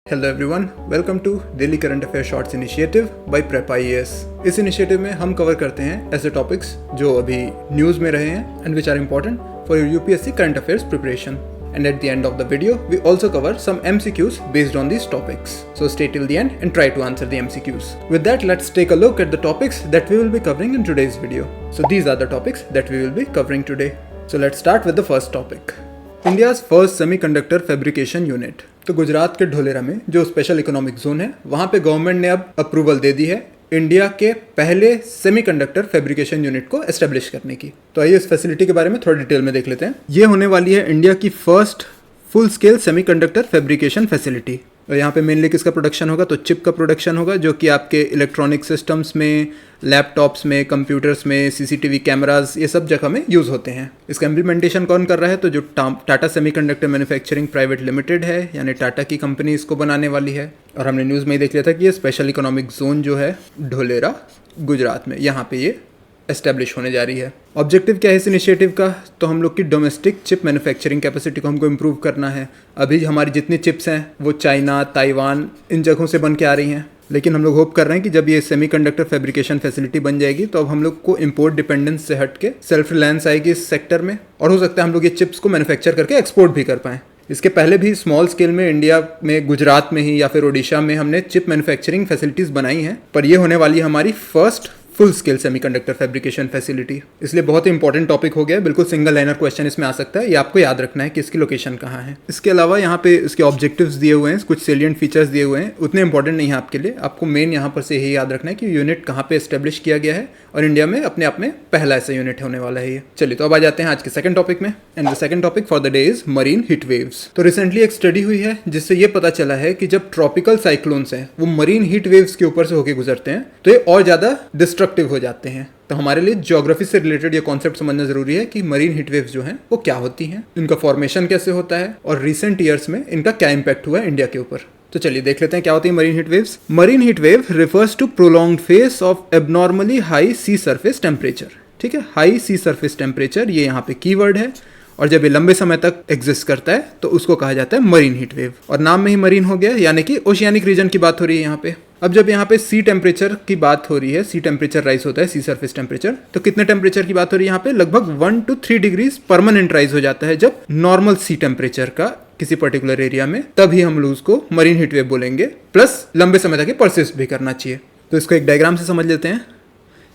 Hello everyone, welcome to daily current affair shorts initiative by prep IAS. इस initiative में हम cover करते हैं ऐसे टॉपिक्स जो अभी न्यूज़ में रहे हैं and which are important for your UPSC current affairs preparation. And at the end of the video, we also cover some MCQs based on these topics. So stay till the end and try to answer the MCQs. With that, let's take a look at the topics that we will be covering in today's video. So these are the topics that we will be covering today. So let's start with the first topic. India's first semiconductor fabrication unit. तो गुजरात के ढोलेरा में जो special economic zone है वहाँ पे government ने अब approval दे दी है इंडिया के पहले सेमीकंडक्टर फैब्रिकेशन यूनिट को एस्टेब्लिश करने की। तो आइए इस फैसिलिटी के बारे में थोड़ा डिटेल में देख लेते हैं। ये होने वाली है इंडिया की first full scale semiconductor fabrication facility. और यहाँ पे मेनली किसका प्रोडक्शन होगा, तो चिप का प्रोडक्शन होगा जो कि आपके इलेक्ट्रॉनिक सिस्टम्स में, लैपटॉप्स में, कंप्यूटर्स में, सीसीटीवी कैमराज, ये सब जगह में यूज़ होते हैं। इसका इम्प्लीमेंटेशन कौन कर रहा है, तो जो Tata semiconductor manufacturing private limited है, यानी टाटा की कंपनी इसको बनाने वाली है। और हमने न्यूज़ में ही देख लिया था कि ये स्पेशल इकोनॉमिक जोन जो है ढोलेरा गुजरात में, यहाँ पे ये एस्टेब्लिश होने जा रही है। ऑब्जेक्टिव क्या है इस इनिशिएटिव का, तो हम लोग की डोमेस्टिक चिप मैन्युफैक्चरिंग कैपेसिटी को हमको इम्प्रूव करना है। अभी हमारी जितनी चिप्स हैं वो चाइना, ताइवान, इन जगहों से बन के आ रही हैं, लेकिन हम लोग होप कर रहे हैं कि जब ये सेमीकंडक्टर फैब्रिकेशन फैसिलिटी बन जाएगी तो अब हम लोग को इंपोर्ट डिपेंडेंस से हट के सेल्फ रिलायंस आएगी इस सेक्टर में, और हो सकता है हम लोग ये चिप्स को मैन्युफैक्चर करके एक्सपोर्ट भी कर पाएँ। इसके पहले भी स्मॉल स्केल में इंडिया में, गुजरात में ही या फिर ओडिशा में हमने चिप मैन्युफैक्चरिंग फैसिलिटीज़ बनाई हैं, पर ये होने वाली है हमारी first full scale semiconductor fabrication facility. इसलिए बहुत ही इंपॉर्टेंट टॉपिक हो गया है, बिल्कुल सिंगल लाइनर क्वेश्चन इसमें आ सकता है, ये आपको याद रखना है कि इसकी लोकेशन कहाँ है। इसके अलावा यहाँ पे इसके ऑब्जेक्टिव्स दिए हुए हैं, कुछ सेलिएंट फीचर्स दिए हुए हैं, उतने इंपॉर्टेंट नहीं है आपके लिए। आपको मेन यहाँ पर से यही याद रखना है कि यूनिट कहाँ पे एस्टेब्लिश किया गया है और इंडिया में अपने आप में पहला ऐसा यूनिट होने वाला है ये। चलिए तो अब आ जाते हैं आज के सेकंड टॉपिक में, and the second topic for the day is marine heat waves. तो रिसेंटली एक स्टडी हुई है जिससे ये पता चला है कि जब ट्रॉपिकल साइक्लोन्स हैं वो मरीन हीट वेव्स के ऊपर से होकर गुजरते हैं तो ये और ज़्यादा डिस्ट्रक्टिव हो जाते हैं। तो हमारे लिए ज्योग्राफी से रिलेटेड ये कॉन्सेप्ट समझना जरूरी है कि मरीन हीट वेव्स जो हैं वो क्या होती हैं, इनका फॉर्मेशन कैसे होता है और रिसेंट ईयर्स में इनका क्या इंपैक्ट हुआ है इंडिया के ऊपर। तो चलिए देख लेते हैं क्या होती है marine heat waves. Marine heat wave refers to prolonged phase of abnormally high sea surface temperature. ठीक है, हाई सी सरफेस टेम्परेचर ये यहाँ पे कीवर्ड है, और जब ये लंबे समय तक एग्जिस्ट करता है तो उसको कहा जाता है मरीन हीट वेव। और नाम में ही मरीन हो गया, यानी कि ओशियानिक रीजन की बात हो रही है यहाँ पे। अब जब यहाँ पे सी टेम्परेचर की बात हो रही है, सी टेम्परेचर राइज होता है, सी सरफेस टेम्परेचर, तो कितने टेम्परेचर की बात हो रही है यहाँ पे, लगभग 1 to 3 डिग्रीज परमानेंट राइज हो जाता है जब नॉर्मल सी टेम्परेचर का किसी पर्टिकुलर एरिया में, तभी हम लोग उसको मरीन हीट वेव बोलेंगे। प्लस लंबे समय तक ये परसिस्ट भी करना चाहिए। तो इसको एक डायग्राम से समझ लेते हैं।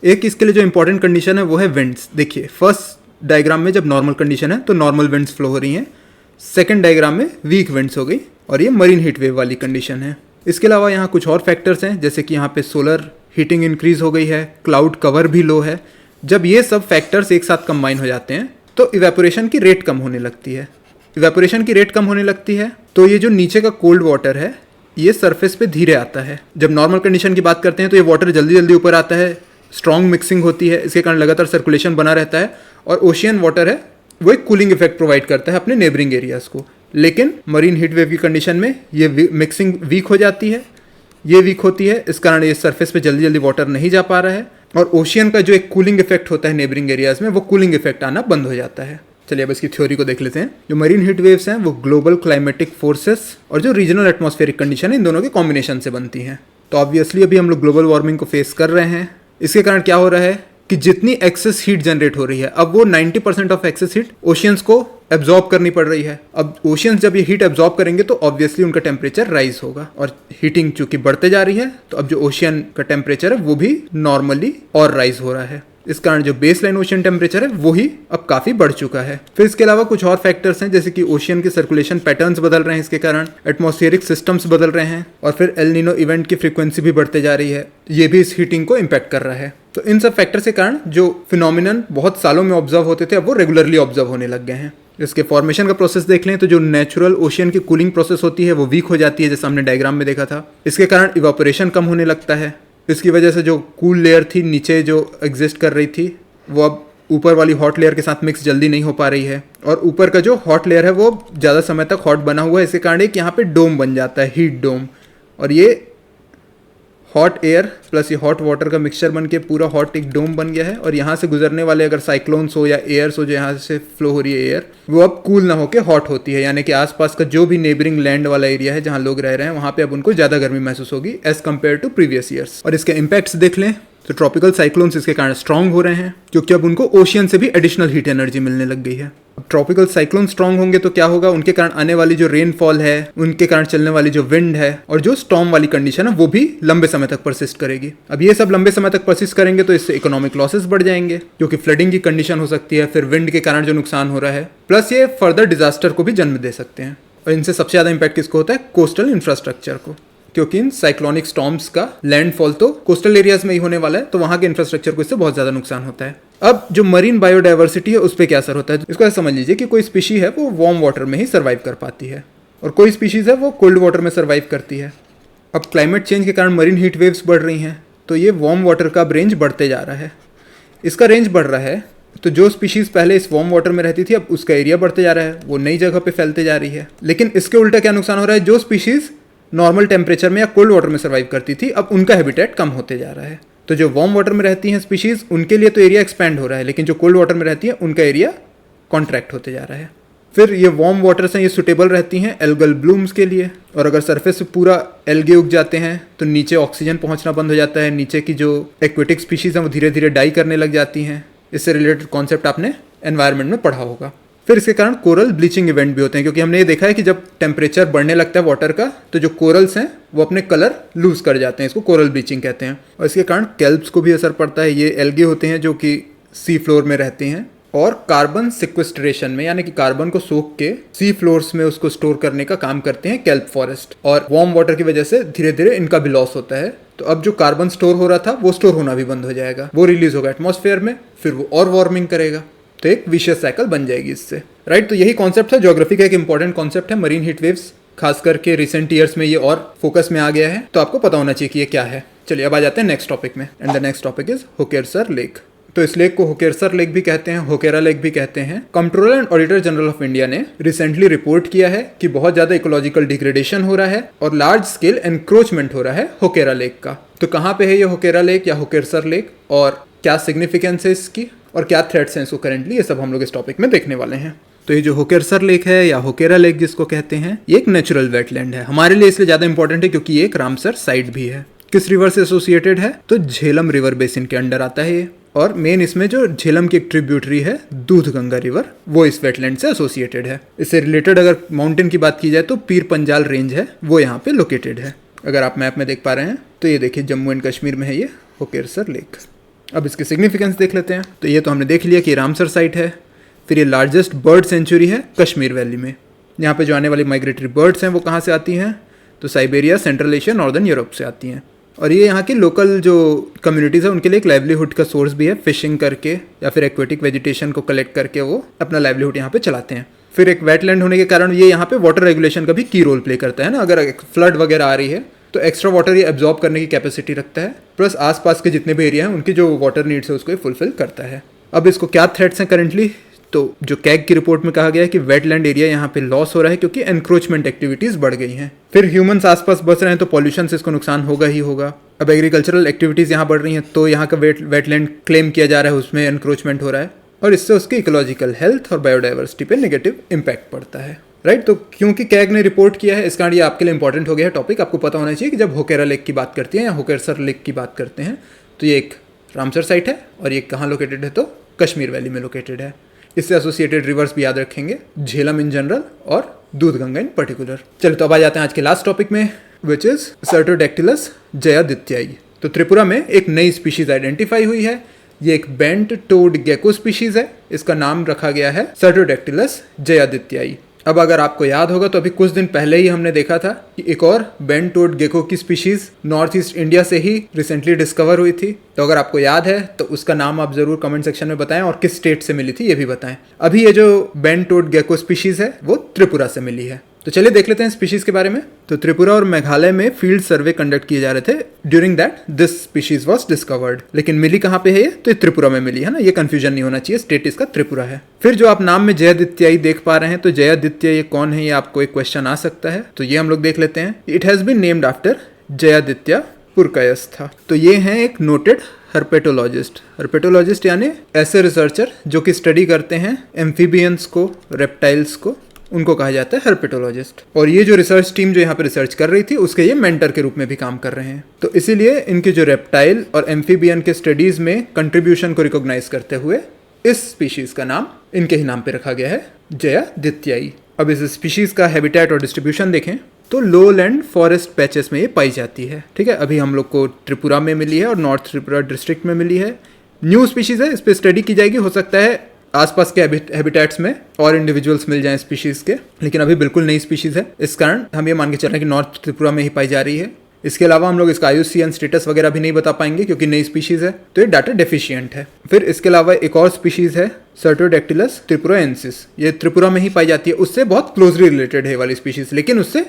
एक इसके लिए जो इंपॉर्टेंट कंडीशन है वो है विंड्स। देखिए फर्स्ट डायग्राम में जब नॉर्मल कंडीशन है तो नॉर्मल विंड्स फ्लो हो रही हैं, सेकंड डायग्राम में वीक विंड्स हो गई, और ये मरीन हीट वेव वाली कंडीशन है। इसके अलावा यहाँ कुछ और फैक्टर्स हैं, जैसे कि यहाँ पे सोलर हीटिंग इंक्रीज हो गई है, क्लाउड कवर भी लो है। जब ये सब फैक्टर्स एक साथ कंबाइन हो जाते हैं तो इवेपोरेशन की रेट कम होने लगती है। इवेपोरेशन की रेट कम होने लगती है तो ये जो नीचे का कोल्ड वाटर है ये सरफेस पे धीरे आता है। जब नॉर्मल कंडीशन की बात करते हैं तो ये वाटर जल्दी जल्दी ऊपर आता है, स्ट्रॉन्ग मिक्सिंग होती है, इसके कारण लगातार सर्कुलेशन बना रहता है, और ओशियन वाटर है वो एक कूलिंग इफेक्ट प्रोवाइड करता है अपने नेबरिंग एरियाज को। लेकिन मरीन हीट वेव की कंडीशन में ये मिक्सिंग वीक हो जाती है, ये वीक होती है, इस कारण ये सरफेस पे जल्दी जल्दी वाटर नहीं जा पा रहा है, और ओशियन का जो एक कूलिंग इफेक्ट होता है नेबरिंग एरियाज में, वो कूलिंग इफेक्ट आना बंद हो जाता है। चलिए अब इसकी थ्योरी को देख लेते हैं। जो मरीन हीट वेव्स हैं वो ग्लोबल क्लाइमेटिक फोर्सेस और जो रीजनल एटमॉस्फेरिक कंडीशन है इन दोनों के कॉम्बिनेशन से बनती हैं। तो ऑब्वियसली अभी हम लोग ग्लोबल वार्मिंग को फेस कर रहे हैं। इसके कारण क्या हो रहा है कि जितनी एक्सेस हीट जनरेट हो रही है, अब वो 90% ऑफ एक्सेस हीट ओशियंस को एब्जॉर्ब करनी पड़ रही है। अब ओशियंस जब ये हीट एब्जॉर्ब करेंगे तो ऑब्वियसली उनका टेम्परेचर राइज होगा, और हीटिंग चूंकि बढ़ते जा रही है तो अब जो ओशियन का टेम्परेचर है वो भी नॉर्मली और राइज हो रहा है। इस कारण जो बेस लाइन ओशियन टेम्परेचर है वो ही अब काफी बढ़ चुका है। फिर इसके अलावा कुछ और फैक्टर्स हैं, जैसे कि ओशियन के सर्कुलेशन पैटर्न्स बदल रहे हैं, इसके कारण एटमॉस्फेरिक सिस्टम्स बदल रहे हैं, और फिर एल नीनो इवेंट की फ्रीक्वेंसी भी बढ़ते जा रही है, ये भी इस हीटिंग को इम्पैक्ट कर रहा है। तो इन सब फैक्टर्स के कारण जो फिनोमिनन बहुत सालों में ऑब्जर्व होते थे अब वो रेगुलरली ऑब्जर्व होने लग गए हैं। इसके फॉर्मेशन का प्रोसेस देख लें तो जो नेचुरल ओशियन की कूलिंग प्रोसेस होती है वो वीक हो जाती है, जैसे हमने डायग्राम में देखा था। इसके कारण इवापोरेशन कम होने लगता है। इसकी वजह से जो कूल लेयर थी नीचे जो एग्जिस्ट कर रही थी वो अब ऊपर वाली हॉट लेयर के साथ मिक्स जल्दी नहीं हो पा रही है, और ऊपर का जो हॉट लेयर है वो ज़्यादा समय तक हॉट बना हुआ है। इसके कारण एक यहाँ पे डोम बन जाता है, हीट डोम, और ये हॉट एयर प्लस ये हॉट वाटर का मिक्सचर बन के पूरा हॉट एक डोम बन गया है, और यहाँ से गुजरने वाले अगर साइक्लोन्स हो या एयर्स हो जो यहाँ से फ्लो हो रही है एयर, वो अब कूल ना होकर हॉट होती है, यानी कि आसपास का जो भी नेबरिंग लैंड वाला एरिया है जहाँ लोग रह रहे हैं वहाँ पे अब उनको ज़्यादा गर्मी महसूस होगी as compare to previous years. और इसके इम्पैक्ट्स देख लें तो ट्रॉपिकल साइक्लोन्स इसके कारण स्ट्रांग हो रहे हैं, क्योंकि अब उनको ओशियन से भी एडिशनल हीट एनर्जी मिलने लग गई है। अब ट्रॉपिकल साइक्लोन स्ट्रांग होंगे तो क्या होगा, उनके कारण आने वाली जो रेनफॉल है, उनके कारण चलने वाली जो विंड है और जो स्टॉर्म वाली कंडीशन है वो भी लंबे समय तक परसिस्ट करेगी। अब ये सब लंबे समय तक परसिस्ट करेंगे तो इससे इकोनॉमिक लॉसेस बढ़ जाएंगे, क्योंकि फ्लडिंग की कंडीशन हो सकती है, फिर विंड के कारण जो नुकसान हो रहा है, प्लस ये फर्दर डिजास्टर को भी जन्म दे सकते हैं। और इनसे सबसे ज़्यादा इंपैक्ट किसको होता है, कोस्टल इंफ्रास्ट्रक्चर को, क्योंकि इन साइक्लोनिक स्टॉर्म्स का लैंडफॉल तो कोस्टल एरियाज में ही होने वाला है, तो वहाँ के इंफ्रास्ट्रक्चर को इससे बहुत ज़्यादा नुकसान होता है। अब जो मरीन बायोडाइवर्सिटी है उस पर क्या असर होता है, इसको ऐसा समझ लीजिए कि कोई स्पीशी है वो वार्म वाटर में ही सर्वाइव कर पाती है और कोई स्पीशीज़ है वो कोल्ड वाटर में सर्वाइव करती है। अब क्लाइमेट चेंज के कारण मरीन हीट वेव्स बढ़ रही हैं, तो ये वार्म वाटर का रेंज बढ़ते जा रहा है। इसका रेंज बढ़ रहा है तो जो स्पीशीज़ पहले इस वार्म वाटर में रहती थी अब उसका एरिया बढ़ते जा रहा है, वो नई जगह पे फैलते जा रही है। लेकिन इसके उल्टा क्या नुकसान हो रहा है, जो स्पीशीज़ नॉर्मल टेम्परेचर में या कोल्ड वाटर में सर्वाइव करती थी अब उनका हैबिटेट कम होते जा रहा है। तो जो वार्म वाटर में रहती हैं स्पीशीज़ उनके लिए तो एरिया एक्सपैंड हो रहा है, लेकिन जो कोल्ड वाटर में रहती हैं उनका एरिया कॉन्ट्रैक्ट होते जा रहा है। फिर ये वार्म वाटर से ये सुटेबल रहती हैं एल्गल ब्लूम्स के लिए, और अगर सरफेस से पूरा एल्गे उग जाते हैं तो नीचे ऑक्सीजन पहुंचना बंद हो जाता है, नीचे की जो एक्वेटिक स्पीशीज़ हैं वो धीरे धीरे डाई करने लग जाती हैं। इससे रिलेटेड कॉन्सेप्ट आपने एनवायरनमेंट में पढ़ा होगा। फिर इसके कारण कोरल ब्लीचिंग इवेंट भी होते हैं, क्योंकि हमने ये देखा है कि जब टेम्परेचर बढ़ने लगता है वाटर का तो जो कोरल्स हैं वो अपने कलर लूज कर जाते हैं, इसको कोरल ब्लीचिंग कहते हैं। और इसके कारण केल्प्स को भी असर पड़ता है। ये एल्गे होते हैं जो कि सी फ्लोर में रहते हैं और कार्बन सिक्वेस्ट्रेशन में, यानी कि कार्बन को सोख के सी फ्लोर्स में उसको स्टोर करने का काम करते हैं केल्प फॉरेस्ट। और वार्म वाटर की वजह से धीरे धीरे इनका भी लॉस होता है, तो अब जो कार्बन स्टोर हो रहा था वो स्टोर होना भी बंद हो जाएगा, वो रिलीज होगा एटमॉस्फेयर में, फिर वो और वार्मिंग करेगा, तो एक विशियस साइकिल बन जाएगी इससे, राइट। तो यही कॉन्सेप्ट है, ज्योग्राफी का एक इंपॉर्टेंट कॉन्सेप्ट है मरीन हीट वेव्स, खास करके रिसेंट ईयर्स में ये और फोकस में आ गया है, तो आपको पता होना चाहिए कि ये क्या है। चलिए अब आ जाते हैं नेक्स्ट टॉपिक में, and the next topic is Hokersar lake. तो इस लेक को होकेरसर लेक भी कहते हैं, होकेरा लेक भी कहते हैं। Controller and auditor general of India ने रिसेंटली रिपोर्ट किया है कि बहुत ज्यादा इकोलॉजिकल डिग्रेडेशन हो रहा है और लार्ज स्केल एनक्रोचमेंट हो रहा है होकेरा लेक का। तो कहाँ पे है ये होकेरा लेक या होकेरसर लेक, और क्या सिग्निफिकेंस है इसकी, और क्या थ्रेट्स हैं इसको करेंटली, ये सब हम लोग इस टॉपिक में देखने वाले हैं। तो ये जो होकेरसर लेक है या होकेरा लेक जिसको कहते हैं, ये एक नेचुरल वेटलैंड है। हमारे लिए इसलिए ज़्यादा इंपॉर्टेंट है क्योंकि ये एक रामसर साइट भी है। किस रिवर से एसोसिएटेड है, तो झेलम रिवर बेसिन के अंडर आता है ये, और मेन इसमें जो झेलम की एक ट्रिब्यूटरी है दूधगंगा रिवर, वो इस वेटलैंड से एसोसिएटेड है। इससे रिलेटेड अगर माउंटेन की बात की जाए तो पीर पंजाल रेंज है, वो यहाँ पे लोकेटेड है। अगर आप मैप में देख पा रहे हैं तो ये देखिए जम्मू एंड कश्मीर में है ये होकेरसर लेक। अब इसकी सिग्निफिकेंस देख लेते हैं। तो ये तो हमने देख लिया कि रामसर साइट है। फिर ये लार्जेस्ट बर्ड सेंचुरी है कश्मीर वैली में। यहाँ पे जो आने वाली माइग्रेटरी बर्ड्स हैं वो कहाँ से आती हैं, तो Siberia, central Asia, northern Europe से आती हैं। और ये यहाँ की लोकल जो कम्युनिटीज़ है उनके लिए एक लाइवलीहुड का सोर्स भी है, फिशिंग करके या फिर एक्वेटिक वेजिटेशन को कलेक्ट करके वो अपना लाइवलीहुड यहाँ पे चलाते हैं। फिर एक वेटलैंड होने के कारण ये यहाँ पे वाटर रेगुलेशन का भी की रोल प्ले करता है ना। अगर फ्लड वगैरह आ रही है तो एक्स्ट्रा वाटर ये एब्जॉर्ब करने की कैपेसिटी रखता है, प्लस आसपास के जितने भी एरिया हैं उनकी जो वाटर नीड्स है उसको ये फुलफिल करता है। अब इसको क्या थ्रेट्स हैं करेंटली, तो जो कैग की रिपोर्ट में कहा गया है कि वेटलैंड एरिया यहाँ पे लॉस हो रहा है क्योंकि एनक्रोचमेंट एक्टिविटीज़ बढ़ गई हैं। फिर ह्यूमंस आसपास बस रहे हैं तो पॉल्यूशन से इसको नुकसान होगा ही होगा। अब एग्रीकल्चरल एक्टिविटीज़ यहाँ बढ़ रही हैं तो यहाँ का वेटलैंड क्लेम किया जा रहा है, उसमें एनक्रोचमेंट हो रहा है और इससे उसकी इकोलॉजिकल हेल्थ और बायोडाइवर्सिटी पे नेगेटिव इम्पैक्ट पड़ता है, राइट। तो क्योंकि कैग ने रिपोर्ट किया है इस कारण ये आपके लिए इंपॉर्टेंट हो गया है टॉपिक। आपको पता होना चाहिए कि जब होकेरा लेक की बात करती हैं या होकेरसर लेक की बात करते हैं तो ये एक रामसर साइट है और ये कहाँ लोकेटेड है, तो कश्मीर वैली में लोकेटेड है। इससे एसोसिएटेड रिवर्स भी याद रखेंगे, झेलम इन जनरल और दूधगंगा इन पर्टिकुलर। चलो तो अब आ जाते हैं आज के लास्ट टॉपिक में, विच इज सर्टोडैक्टिलस जयादित्याई। तो त्रिपुरा में एक नई स्पीशीज आइडेंटिफाई हुई है। ये एक बेंट टोड गेको स्पीशीज है, इसका नाम रखा गया है सर्टोडैक्टिलस जयादित्याई। अब अगर आपको याद होगा तो अभी कुछ दिन पहले ही हमने देखा था कि एक और बेंट टोड गेको की स्पीशीज नॉर्थ ईस्ट इंडिया से ही रिसेंटली डिस्कवर हुई थी। तो अगर आपको याद है तो उसका नाम आप जरूर कमेंट सेक्शन में बताएं और किस स्टेट से मिली थी ये भी बताएं। अभी ये जो बेंट टोड गेको स्पीशीज है वो त्रिपुरा से मिली है। तो चलिए देख लेते हैं स्पीशीज के बारे में। तो त्रिपुरा और मेघालय में फील्ड सर्वे कंडक्ट किए जा रहे थे during that this species was discovered. लेकिन मिली कहाँ पे है ये, तो ये त्रिपुरा में मिली है ना, ये कंफ्यूजन नहीं होना चाहिए, स्टेट इसका त्रिपुरा है। फिर जो आप नाम में जयादित्याई देख पा रहे हैं तो जयादित्य ये कौन है, ये आपको एक क्वेश्चन आ सकता है, तो ये हम लोग देख लेते हैं। It has been named after Jayaditya Purkayastha. तो ये हैं एक नोटेड हर्पेटोलॉजिस्ट यानी ऐसे रिसर्चर जो कि स्टडी करते हैं एम्फीबियंस को, रेप्टाइल्स को, उनको कहा जाता है हर्पेटोलॉजिस्ट। और ये जो रिसर्च टीम जो यहाँ पे रिसर्च कर रही थी उसके ये मेंटर के रूप में भी काम कर रहे हैं। तो इसीलिए इनके जो रेप्टाइल और एम्फीबियन के स्टडीज में कंट्रीब्यूशन को रिकॉग्नाइज करते हुए इस स्पीशीज का नाम इनके ही नाम पे रखा गया है, जयादित्याई। अब इस स्पीशीज का हैबिटेट और डिस्ट्रीब्यूशन देखें तो लोलैंड फॉरेस्ट पैचेस में ये पाई जाती है। ठीक है, अभी हम लोग को त्रिपुरा में मिली है और नॉर्थ त्रिपुरा डिस्ट्रिक्ट में मिली है। न्यू स्पीशीज है, इस पर स्टडी की जाएगी। हो सकता है आसपास के हैबिटेट्स में और इंडिविजुअल्स मिल जाएं स्पीशीज के, लेकिन अभी बिल्कुल नई स्पीशीज है। इस कारण हम ये मान के चल रहे हैं कि नॉर्थ त्रिपुरा में ही पाई जा रही है। इसके अलावा हम लोग इसका IUCN स्टेटस वगैरह भी नहीं बता पाएंगे क्योंकि नई स्पीशीज है, तो ये डाटा डेफिशिएंट है। फिर इसके अलावा एक और स्पीशीज है सर्टोडैक्टिलस त्रिपुराएंसिस, ये त्रिपुरा में ही पाई जाती है। उससे बहुत क्लोजली रिलेटेड है वाली स्पीशीज, लेकिन उससे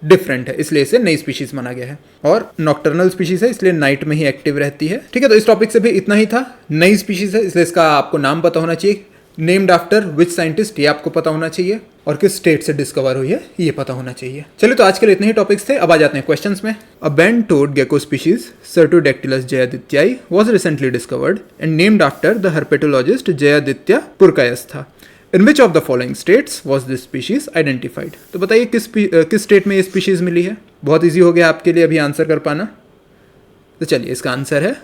डिफरेंट है, इसलिए इसे नई स्पीशीज माना गया है। और नॉक्टर्नल स्पीशीज है, इसलिए नाइट में ही एक्टिव रहती है। ठीक है, तो इस टॉपिक से भी इतना ही था। नई स्पीशीज है इसलिए इसका आपको नाम पता होना चाहिए, नेम्ड आफ्टर विच साइंटिस्ट ये आपको पता होना चाहिए, और किस स्टेट से डिस्कवर हुई है ये पता होना चाहिए। चलिए, तो आज के लिए इतने ही टॉपिक्स थे। अब आ जाते हैं क्वेश्चंस में। A bent toed gecko species Cyrtodactylus jayadityai was recently discovered and named after the herpetologist Jayaditya Purkayastha. In which of the following states was this species identified? तो बताइए किस स्टेट में ये स्पीशीज मिली है। बहुत ईजी हो गया आपके लिए अभी आंसर कर पाना। तो चलिए, इसका आंसर है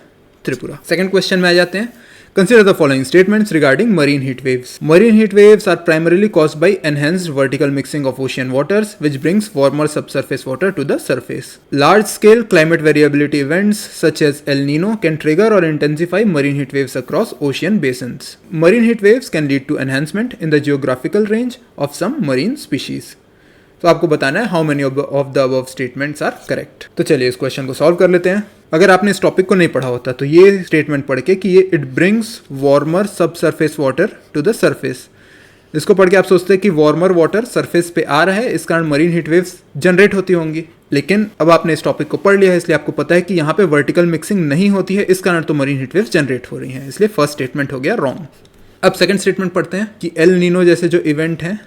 त्रिपुरा। सेकंड क्वेश्चन में आ जाते हैं। Consider the following statements regarding marine heat waves. Marine heat waves are primarily caused by enhanced vertical mixing of ocean waters, which brings warmer subsurface water to the surface. Large-scale climate variability events such as El Nino can trigger or intensify marine heat waves across ocean basins. Marine heat waves can lead to enhancement in the geographical range of some marine species. तो आपको बताना है how many of the above statements are correct. तो चलिए इस question को solve कर लेते हैं। अगर आपने इस टॉपिक को नहीं पढ़ा होता तो ये स्टेटमेंट पढ़ के कि ये it brings warmer subsurface water to the surface, इसको पढ़ के आप सोचते हैं कि वार्मर वाटर सरफेस पे आ रहा है, इस कारण मरीन हीट वेव्स जनरेट होती होंगी। लेकिन अब आपने इस टॉपिक को पढ़ लिया है, इसलिए आपको पता है कि यहाँ पे वर्टिकल मिक्सिंग नहीं होती है, इस कारण तो मरीन हीट वेव्स जनरेट हो रही हैं, इसलिए फर्स्ट स्टेटमेंट हो गया रॉन्ग। अब सेकंड स्टेटमेंट पढ़ते हैं कि एल नीनो जैसे जो इवेंट हैं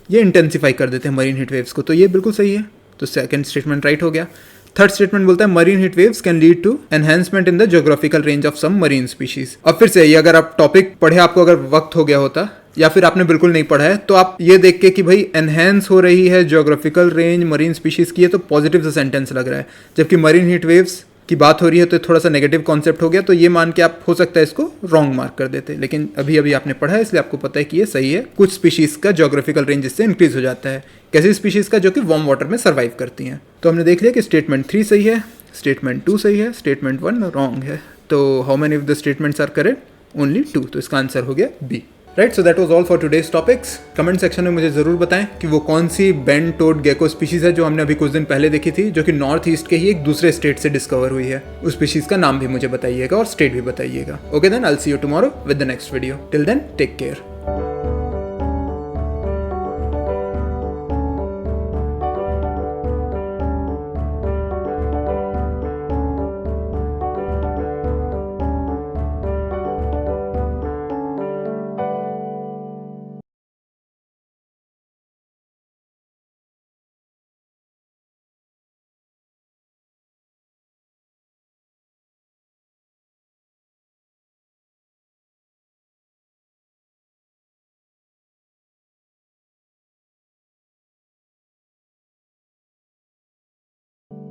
ये इंटेंसिफाई कर देते हैं मरीन हीट वेव्स को, तो ये बिल्कुल सही है, तो सेकंड स्टेटमेंट राइट हो गया। थर्ड स्टेटमेंट बोलता है marine heat waves can lead to enhancement in the geographical range of some marine species. अब फिर से ये अगर आप टॉपिक पढ़े, आपको अगर वक्त हो गया होता या फिर आपने बिल्कुल नहीं पढ़ा है, तो आप ये देख के कि भाई एनहेंस हो रही है ज्योग्राफिकल रेंज मरीन स्पीशीज की है, तो पॉजिटिव सा सेंटेंस लग रहा है, जबकि मरीन हीट वेव्स की बात हो रही है तो थोड़ा सा नेगेटिव कॉन्सेप्ट हो गया, तो ये मान के आप हो सकता है इसको रॉन्ग मार्क कर देते। लेकिन अभी अभी आपने पढ़ा है इसलिए आपको पता है कि ये सही है। कुछ स्पीशीज का ज्योग्राफिकल रेंज इससे इंक्रीज हो जाता है। कैसी स्पीशीज का? जो कि वार्म वाटर में सर्वाइव करती हैं। तो हमने देख लिया कि स्टेटमेंट 3 सही है, स्टेटमेंट 2 सही है, स्टेटमेंट 1 रॉन्ग है। तो how many of the statements are correct? Only 2। तो इसका आंसर हो गया B. Right, so that was all for today's topics. Comment section में मुझे ज़रूर बताएं कि वो कौन सी बेंड टोड गेको स्पीशीज़ है जो हमने अभी कुछ दिन पहले देखी थी, जो कि नॉर्थ ईस्ट के ही एक दूसरे स्टेट से डिस्कवर हुई है। उस स्पीशीज़ का नाम भी मुझे बताइएगा और स्टेट भी बताइएगा। Okay then, I will see you tomorrow with the next video. Till then, take care.